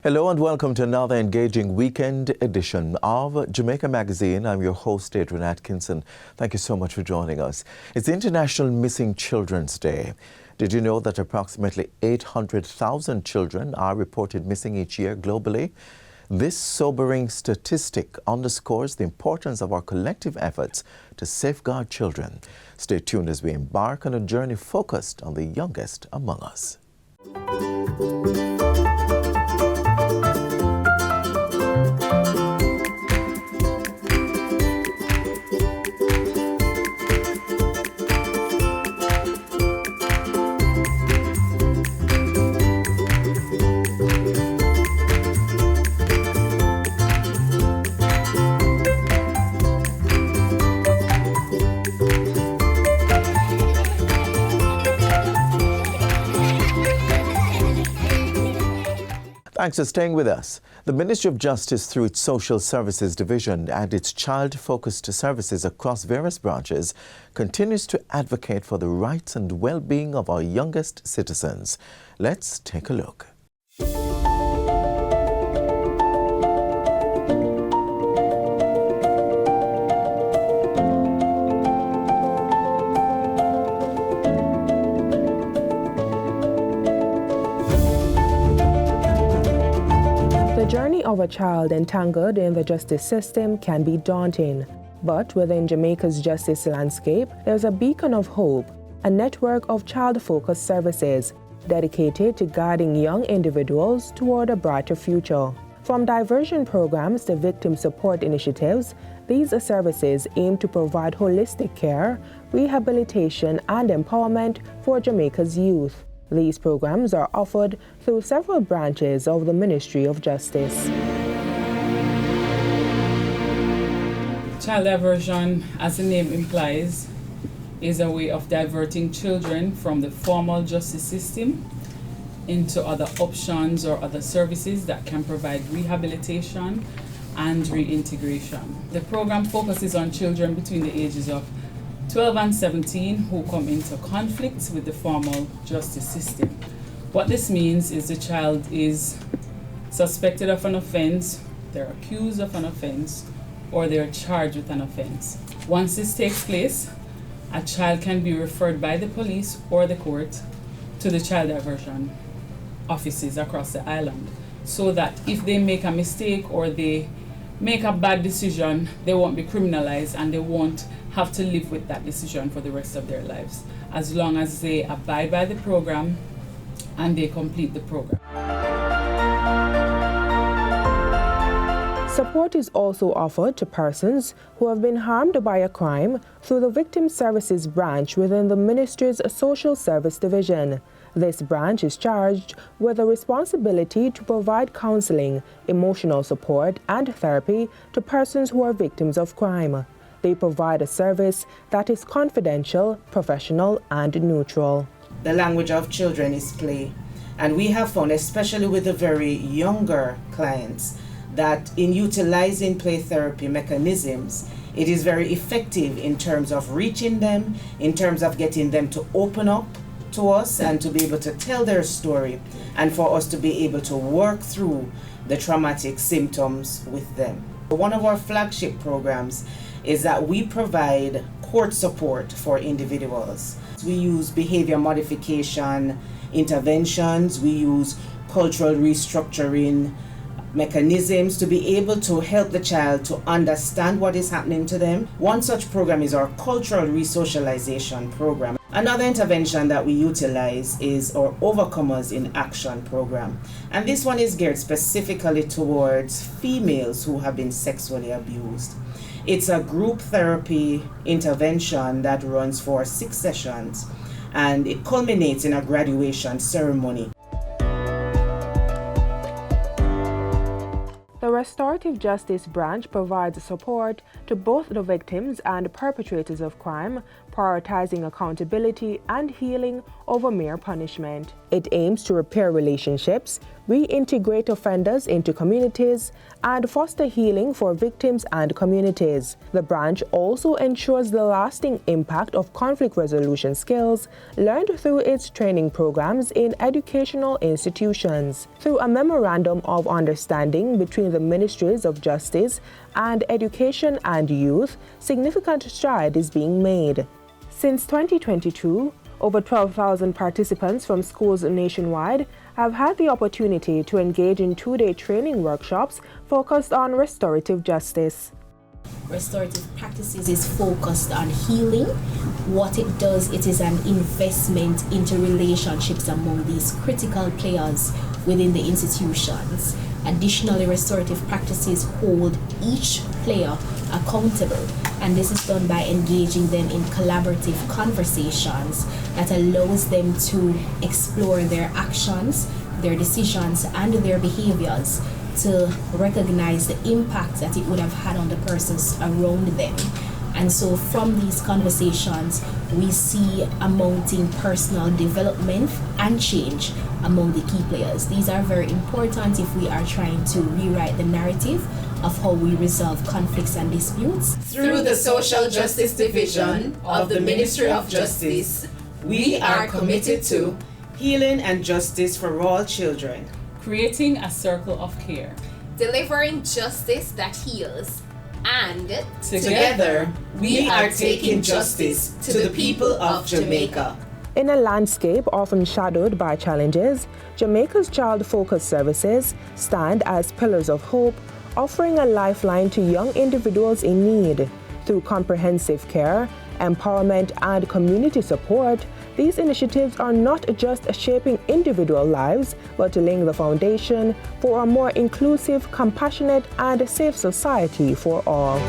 Hello and welcome to another engaging weekend edition of Jamaica Magazine. I'm your host, Adrian Atkinson. Thank you so much for joining us. It's International Missing Children's Day. Did you know that approximately 800,000 children are reported missing each year globally? This sobering statistic underscores the importance of our collective efforts to safeguard children. Stay tuned as we embark on a journey focused on the youngest among us. Thanks for staying with us. The Ministry of Justice, through its Social Services Division and its child-focused services across various branches, continues to advocate for the rights and well-being of our youngest citizens. Let's take a look. The journey of a child entangled in the justice system can be daunting, but within Jamaica's justice landscape, there's a beacon of hope, a network of child-focused services dedicated to guiding young individuals toward a brighter future. From diversion programs to victim support initiatives, these services aim to provide holistic care, rehabilitation, and empowerment for Jamaica's youth. These programs are offered through several branches of the Ministry of Justice. Child diversion, as the name implies, is a way of diverting children from the formal justice system into other options or other services that can provide rehabilitation and reintegration. The program focuses on children between the ages of 12 and 17 who come into conflicts with the formal justice system. What this means is the child is suspected of an offense, they're accused of an offense, or they're charged with an offense. Once this takes place, a child can be referred by the police or the court to the child diversion offices across the island, so that if they make a mistake or they make a bad decision, they won't be criminalized and they won't have to live with that decision for the rest of their lives, as long as they abide by the program and they complete the program. Support is also offered to persons who have been harmed by a crime through the Victim Services branch within the Ministry's Social Service Division. This branch is charged with the responsibility to provide counseling, emotional support, and therapy to persons who are victims of crime. They provide a service that is confidential, professional, and neutral. The language of children is play, and we have found, especially with the very younger clients, that in utilizing play therapy mechanisms, it is very effective in terms of reaching them, in terms of getting them to open up to us and to be able to tell their story, and for us to be able to work through the traumatic symptoms with them. One of our flagship programs is that we provide court support for individuals. We use behavior modification interventions, we use cultural restructuring mechanisms to be able to help the child to understand what is happening to them. One such program is our cultural resocialization program. Another intervention that we utilize is our Overcomers in Action program. And this one is geared specifically towards females who have been sexually abused. It's a group therapy intervention that runs for 6 sessions, and it culminates in a graduation ceremony. The Restorative Justice Branch provides support to both the victims and perpetrators of crime, prioritizing accountability and healing over mere punishment. It aims to repair relationships, reintegrate offenders into communities, and foster healing for victims and communities. The branch also ensures the lasting impact of conflict resolution skills learned through its training programs in educational institutions. Through a memorandum of understanding between the Ministries of Justice and Education and Youth, significant stride is being made. Since 2022, over 12,000 participants from schools nationwide have had the opportunity to engage in two-day training workshops focused on restorative justice. Restorative practices is focused on healing. What it does, it is an investment into relationships among these critical players within the institutions. Additionally, restorative practices hold each player accountable, and this is done by engaging them in collaborative conversations that allows them to explore their actions, their decisions, and their behaviors to recognize the impact that it would have had on the persons around them. And so from these conversations, we see a mounting personal development and change among the key players. These are very important if we are trying to rewrite the narrative of how we resolve conflicts and disputes. Through the Social Justice Division of the Ministry of Justice, we are committed to healing and justice for all children, creating a circle of care, delivering justice that heals, and together we are taking justice to the people of Jamaica. In a landscape often shadowed by challenges, Jamaica's child-focused services stand as pillars of hope, offering a lifeline to young individuals in need. Through comprehensive care, empowerment, and community support, these initiatives are not just shaping individual lives, but laying the foundation for a more inclusive, compassionate, and safe society for all.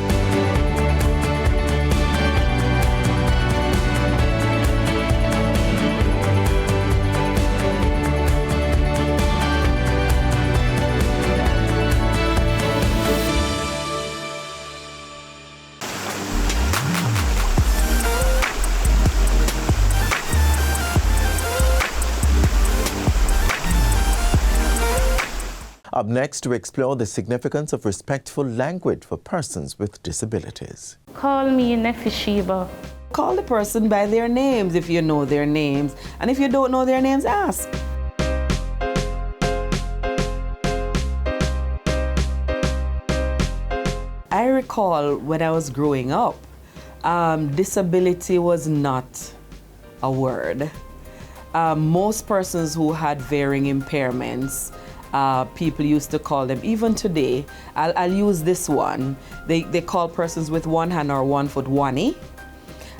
Up next, we explore the significance of respectful language for persons with disabilities. Call me Nefishiba. Call the person by their names if you know their names, and if you don't know their names, ask. I recall when I was growing up, disability was not a word. Most persons who had varying impairments, people used to call them, even today, I'll use this one. They call persons with one hand or one foot one-y.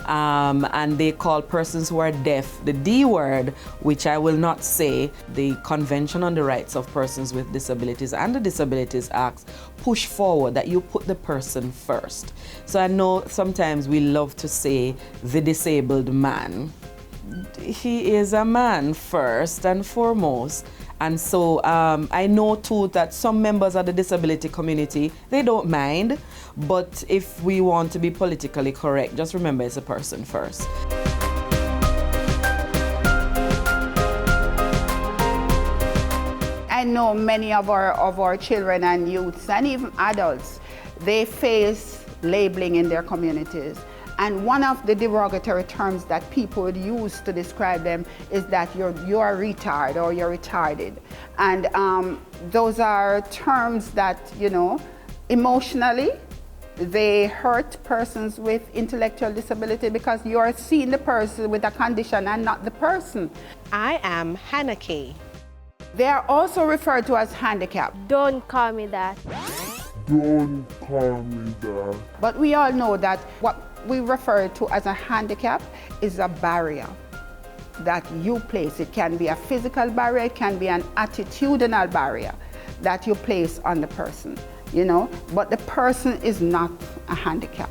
And they call persons who are deaf the D word, which I will not say. The Convention on the Rights of Persons with Disabilities and the Disabilities Act push forward that you put the person first. So I know sometimes we love to say the disabled man. He is a man first and foremost. And so I know too that some members of the disability community, they don't mind, but if we want to be politically correct, just remember it's a person first. I know many of our children and youths and even adults, they face labeling in their communities. And one of the derogatory terms that people would use to describe them is that you're retard or you're retarded. And those are terms that, you know, emotionally, they hurt persons with intellectual disability because you are seeing the person with a condition and not the person. I am Hanake. They are also referred to as handicapped. Don't call me that. Don't call me that. But we all know that what we refer to as a handicap is a barrier that you place. It can be a physical barrier, it can be an attitudinal barrier that you place on the person, you know, but the person is not a handicap.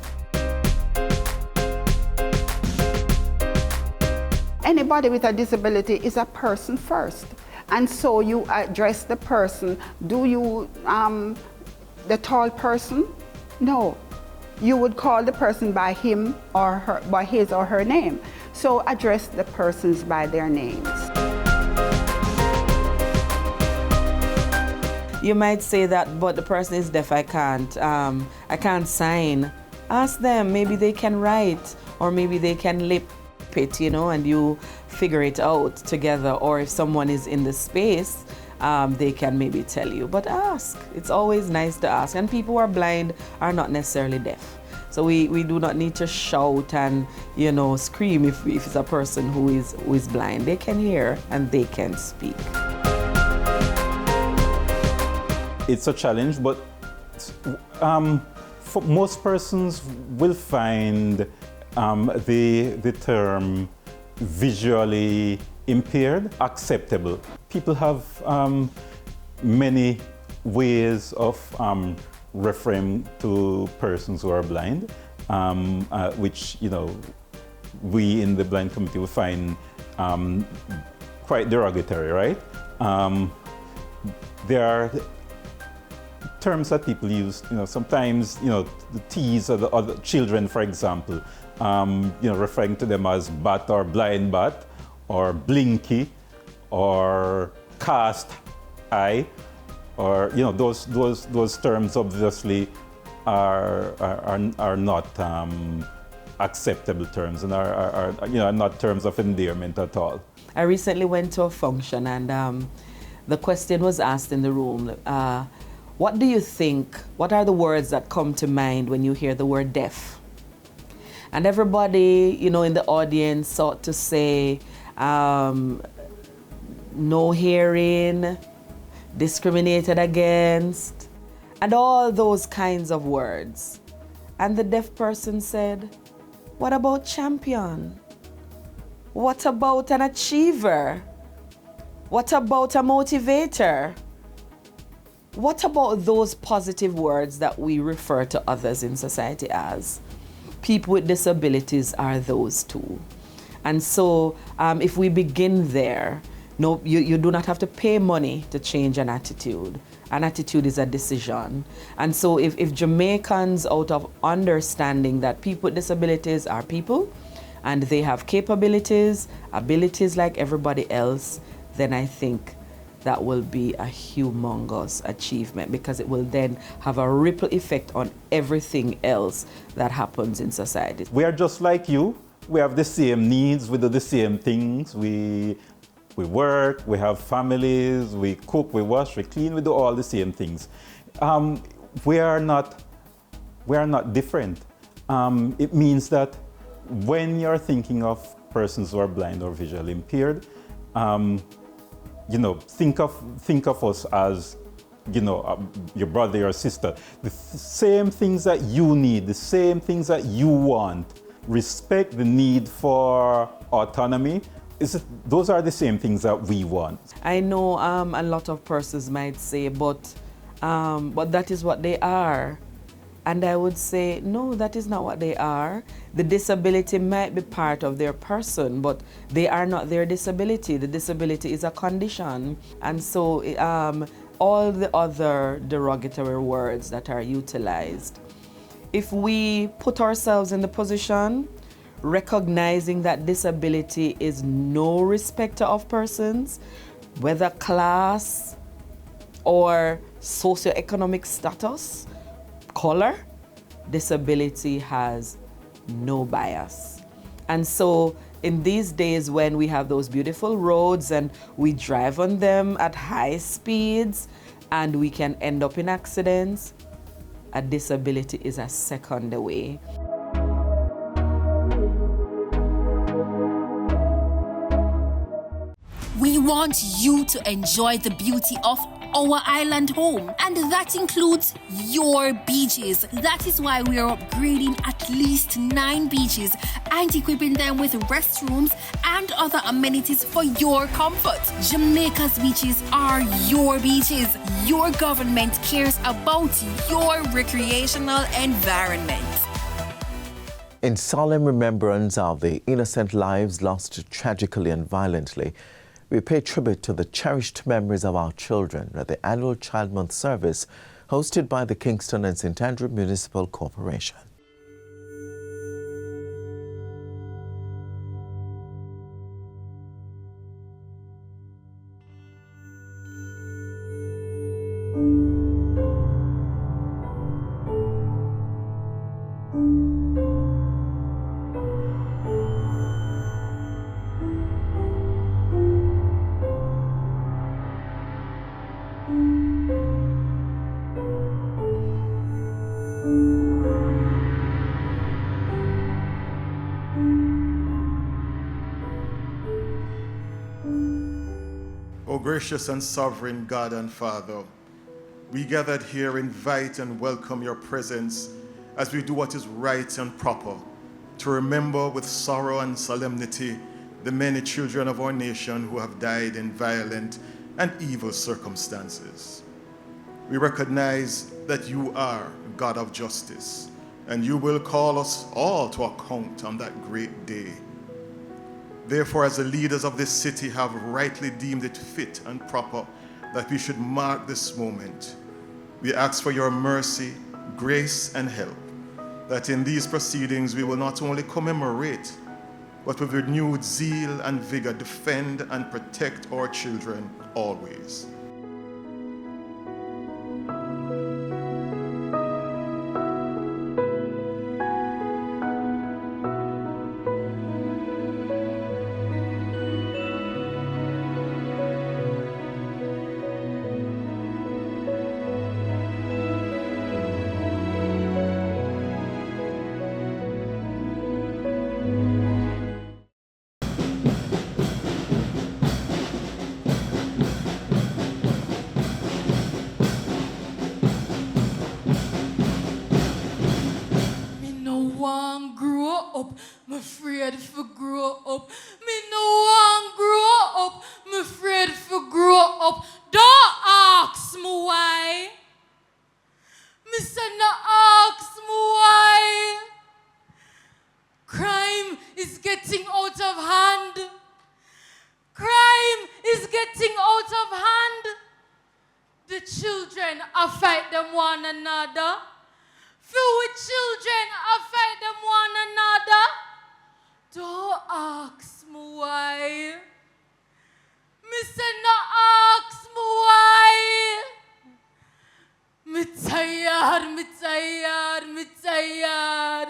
Anybody with a disability is a person first. And so you address the person. Do you, the tall person? No. you would call the person by him or her, by his or her name. So address the persons by their names. You might say that, but the person is deaf, I can't sign. Ask them, maybe they can write, or maybe they can lip it, and you figure it out together. Or if someone is in the space, they can maybe tell you. But ask. It's always nice to ask. And people who are blind are not necessarily deaf. So we do not need to shout and, scream if it's a person who is blind. They can hear and they can speak. It's a challenge, but for most persons will find the term visually impaired acceptable. People have many ways of referring to persons who are blind, which we in the blind community will find quite derogatory, right? There are terms that people use, sometimes, to tease other children, for example, referring to them as bat or blind bat, or blinky, or cast eye, or those terms obviously are not acceptable terms and are not terms of endearment at all. I recently went to a function and the question was asked in the room. What do you think, what are the words that come to mind when you hear the word deaf? And everybody, in the audience sought to say, no hearing, discriminated against, and all those kinds of words. And the deaf person said, what about champion? What about an achiever? What about a motivator? What about those positive words that we refer to others in society as? People with disabilities are those too. And so if we begin there, no, you do not have to pay money to change an attitude. An attitude is a decision. And so if Jamaicans, out of understanding that people with disabilities are people and they have capabilities, abilities like everybody else, then I think that will be a humongous achievement, because it will then have a ripple effect on everything else that happens in society. We are just like you. We have the same needs, we do the same things. We work, we have families, we cook, we wash, we clean, we do all the same things. We are not different. It means that when you're thinking of persons who are blind or visually impaired, think of us as, your brother, your sister. The same things that you need, the same things that you want, respect, the need for autonomy, those are the same things that we want. I know a lot of persons might say, but that is what they are. And I would say, no, that is not what they are. The disability might be part of their person, but they are not their disability. The disability is a condition. And so all the other derogatory words that are utilized, if we put ourselves in the position, recognizing that disability is no respecter of persons, whether class or socioeconomic status, color, disability has no bias. And so in these days when we have those beautiful roads and we drive on them at high speeds and we can end up in accidents, a disability is a second away. We want you to enjoy the beauty of our island home, and that includes your beaches. That is why we are upgrading at least 9 beaches and equipping them with restrooms and other amenities for your comfort. Jamaica's beaches are your beaches. Your government cares about your recreational environment. In solemn remembrance of the innocent lives lost tragically and violently, we pay tribute to the cherished memories of our children at the annual Child Month service hosted by the Kingston and St. Andrew Municipal Corporation. gracious and sovereign God and Father, we gathered here invite and welcome your presence as we do what is right and proper, to remember with sorrow and solemnity the many children of our nation who have died in violent and evil circumstances. We recognize that you are God of justice, and you will call us all to account on that great day. Therefore, as the leaders of this city have rightly deemed it fit and proper that we should mark this moment, we ask for your mercy, grace, and help, that in these proceedings we will not only commemorate, but with renewed zeal and vigor defend and protect our children always. I'm afraid for grow up. Me no want grow up. I'm afraid for grow up. Don't ask me why. Me say no ask me why. Crime is getting out of hand. Crime is getting out of hand. The children are fight them one another. Few children are fight them one another. Don't ask me why. Me say no ask me why. Me tired, me tired, me tired.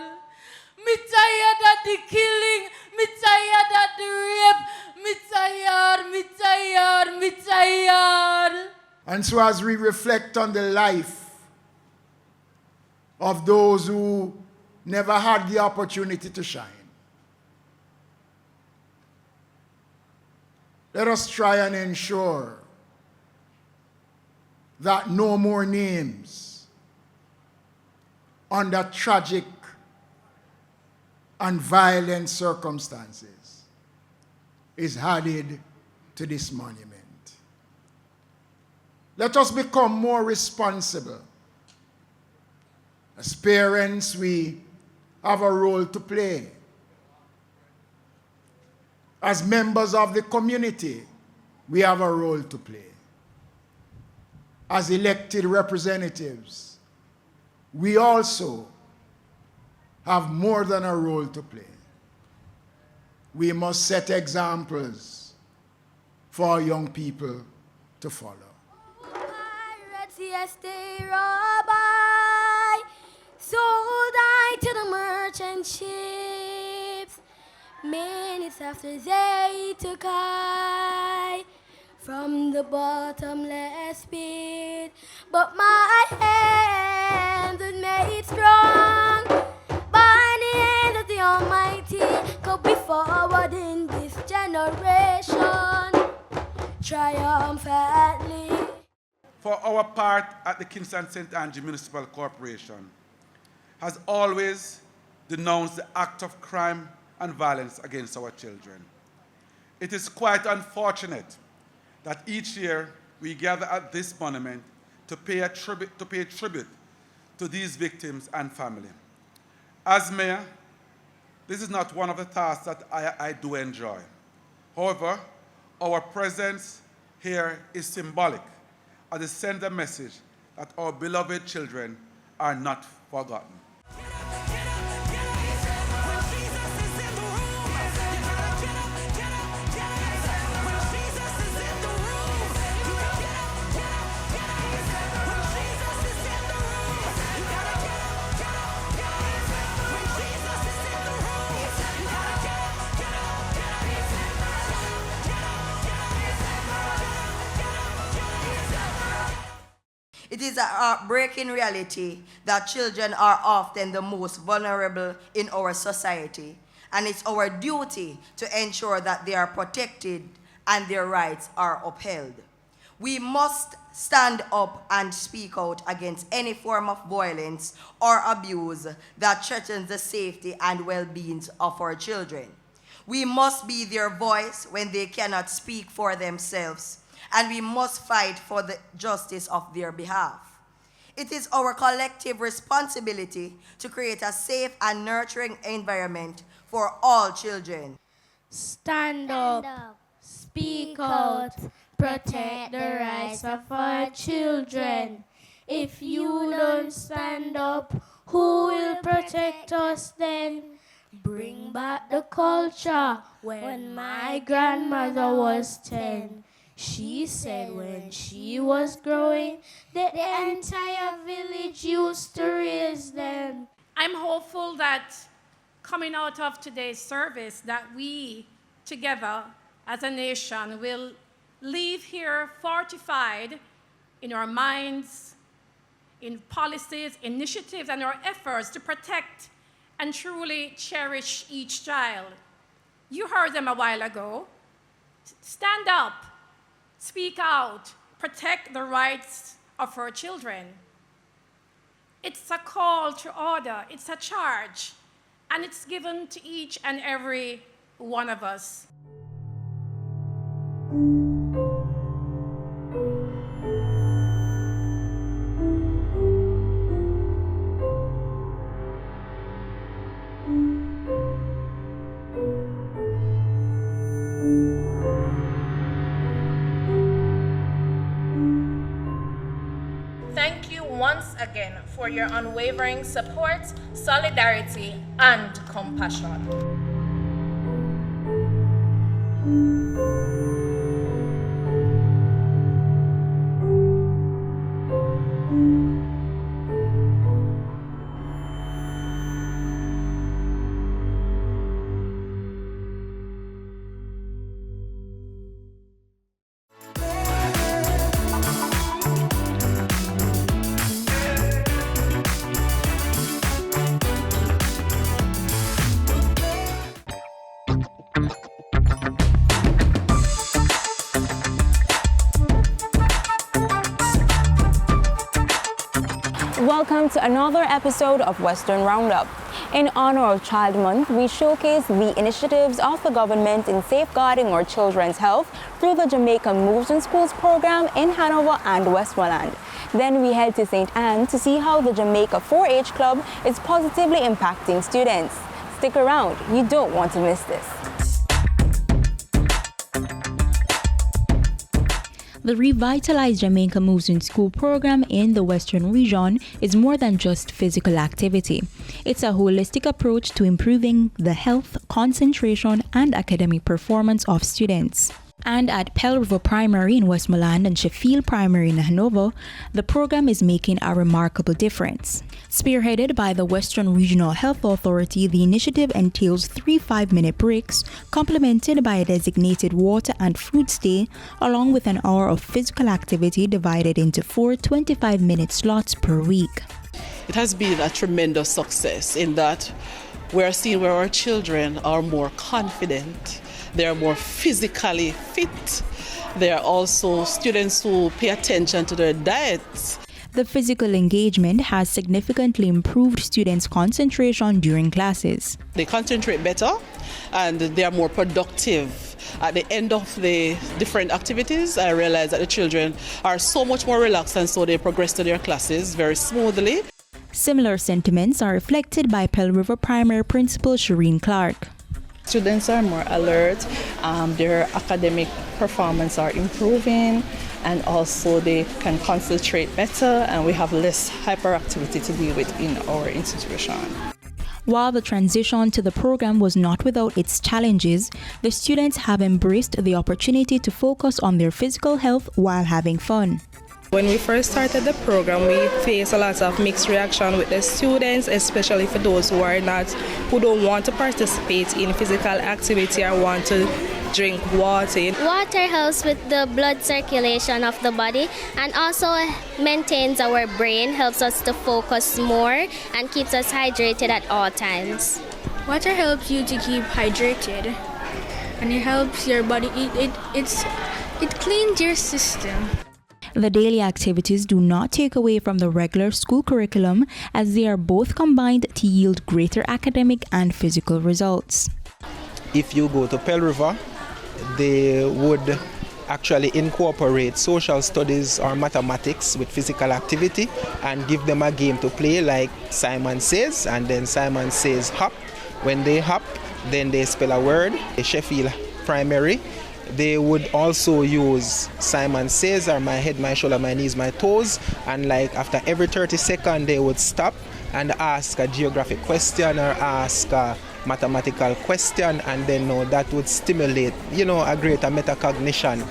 Me tired of the killing. Me tired of the rape. Me tired, me tired, me tired. And so as we reflect on the life of those who never had the opportunity to shine, let us try and ensure that no more names under tragic and violent circumstances is added to this monument. Let us become more responsible. As parents, we have a role to play. As members of the community, we have a role to play. As elected representatives, we also have more than a role to play. We must set examples for our young people to follow. Yes, they rob I, sold I to the merchant ships. Minutes after they took I from the bottomless pit. But my hand was made strong by the hand of the Almighty. Go be forward in this generation triumphantly. For our part at the Kingston St. Angie Municipal Corporation has always denounced the act of crime and violence against our children. It is quite unfortunate that each year we gather at this monument to pay tribute to these victims and family. As mayor, this is not one of the tasks that I do enjoy. However, our presence here is symbolic, as it sends a message that our beloved children are not forgotten. It is a heartbreaking reality that children are often the most vulnerable in our society, and it's our duty to ensure that they are protected and their rights are upheld. We must stand up and speak out against any form of violence or abuse that threatens the safety and well-being of our children. We must be their voice when they cannot speak for themselves, and we must fight for the justice of their behalf. It is our collective responsibility to create a safe and nurturing environment for all children. Stand up, speak out, protect the rights of our children. If you don't stand up, who will protect us then? Bring back the culture. When my grandmother was 10, she said when she was growing, the entire village used to raise them. I'm hopeful that coming out of today's service, that we together as a nation will leave here fortified in our minds, in policies, initiatives, and our efforts to protect and truly cherish each child. You heard them a while ago. Stand up, speak out, protect the rights of our children. It's a call to order, it's a charge, and it's given to each and every one of us. Thank you once again for your unwavering support, solidarity, and compassion. Welcome to another episode of Western Roundup. In honor of Child Month, we showcase the initiatives of the government in safeguarding our children's health through the Jamaica Moves in Schools program in Hanover and Westmoreland. Then we head to St. Anne to see how the Jamaica 4-H Club is positively impacting students. Stick around, you don't want to miss this. The revitalized Jamaica Moves in School program in the Western region is more than just physical activity. It's a holistic approach to improving the health, concentration, and academic performance of students. And at Pell River Primary in Westmoreland and Sheffield Primary in Hanover, the program is making a remarkable difference. Spearheaded by the Western Regional Health Authority, the initiative entails 3 5-minute breaks, complemented by a designated water and food stay, along with an hour of physical activity divided into 4 25-minute slots per week. It has been a tremendous success in that we're seeing where our children are more confident, they are more physically fit. They are also students who pay attention to their diets. The physical engagement has significantly improved students' concentration during classes. They concentrate better and they are more productive. At the end of the different activities, I realize that the children are so much more relaxed, and so they progress to their classes very smoothly. Similar sentiments are reflected by Pell River Primary Principal Shireen Clark. Students are more alert, their academic performance are improving, and also they can concentrate better, and we have less hyperactivity to deal with in our institution. While the transition to the program was not without its challenges, the students have embraced the opportunity to focus on their physical health while having fun. When we first started the program, we faced a lot of mixed reaction with the students, especially for those who don't want to participate in physical activity or want to drink water. Water helps with the blood circulation of the body and also maintains our brain, helps us to focus more and keeps us hydrated at all times. Water helps you to keep hydrated and it helps your body. It cleans your system. The daily activities do not take away from the regular school curriculum, as they are both combined to yield greater academic and physical results. If you go to Pell River, they would actually incorporate social studies or mathematics with physical activity and give them a game to play like Simon Says, and then Simon Says hop. When they hop, then they spell a word. Sheffield Primary, they would also use Simon Says or my head, my shoulder, my knees, my toes, and like after every 30 seconds they would stop and ask a geographic question or ask a mathematical question, and then that would stimulate, a greater metacognition.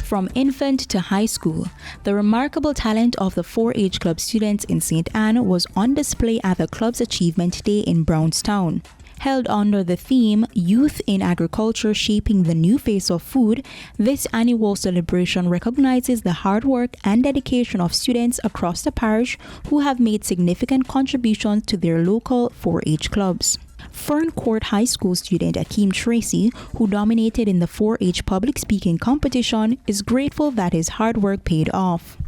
From infant to high school, the remarkable talent of the 4-H Club students in St. Anne was on display at the club's Achievement Day in Brownstown. Held under the theme Youth in Agriculture Shaping the New Face of Food, this annual celebration recognizes the hard work and dedication of students across the parish who have made significant contributions to their local 4-H clubs. Fern Court High School student Akeem Tracy, who dominated in the 4-H public speaking competition, is grateful that his hard work paid off.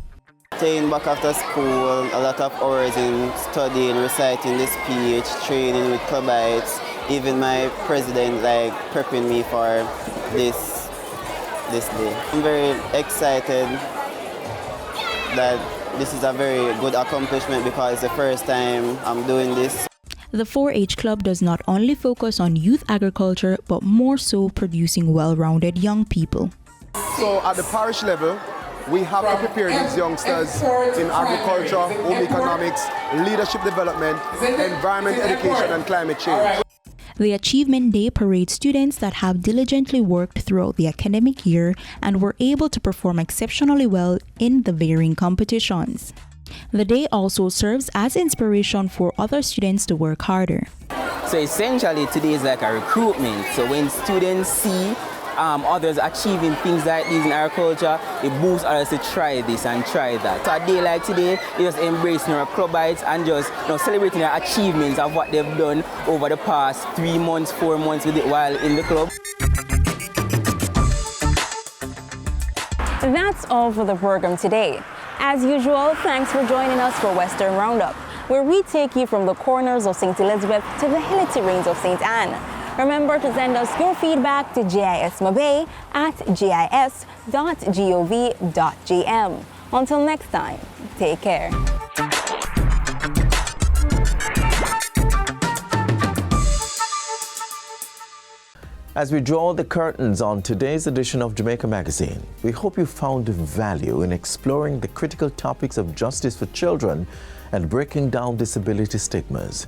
Staying back after school, a lot of hours in studying, reciting the speech, training with clubites, even my president prepping me for this day. I'm very excited that this is a very good accomplishment because it's the first time I'm doing this. The 4-H Club does not only focus on youth agriculture, but more so producing well-rounded young people. So at the parish level, we have to prepare these youngsters in agriculture, home economics, leadership development, environment education, and climate change. The Achievement Day parades students that have diligently worked throughout the academic year and were able to perform exceptionally well in the varying competitions. The day also serves as inspiration for other students to work harder. So essentially today is like a recruitment. So when students see others achieving things like this in agriculture, it boosts others to try this and try that. So a day like today is just embracing our clubites and just celebrating their achievements of what they've done over the past 3 months, 4 months with it while in the club. That's all for the program today. As usual, thanks for joining us for Western Roundup, where we take you from the corners of St. Elizabeth to the hilly terrains of St. Anne. Remember to send us your feedback to GISMabay at gis.gov.gm. Until next time, take care. As we draw the curtains on today's edition of Jamaica Magazine, we hope you found value in exploring the critical topics of justice for children and breaking down disability stigmas.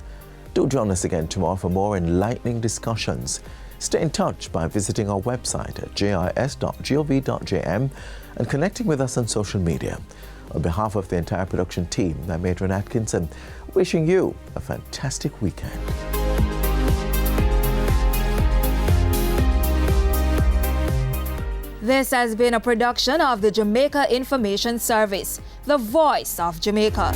Do join us again tomorrow for more enlightening discussions. Stay in touch by visiting our website at gis.gov.gm and connecting with us on social media. On behalf of the entire production team, I'm Adrian Atkinson, wishing you a fantastic weekend. This has been a production of the Jamaica Information Service, the voice of Jamaica.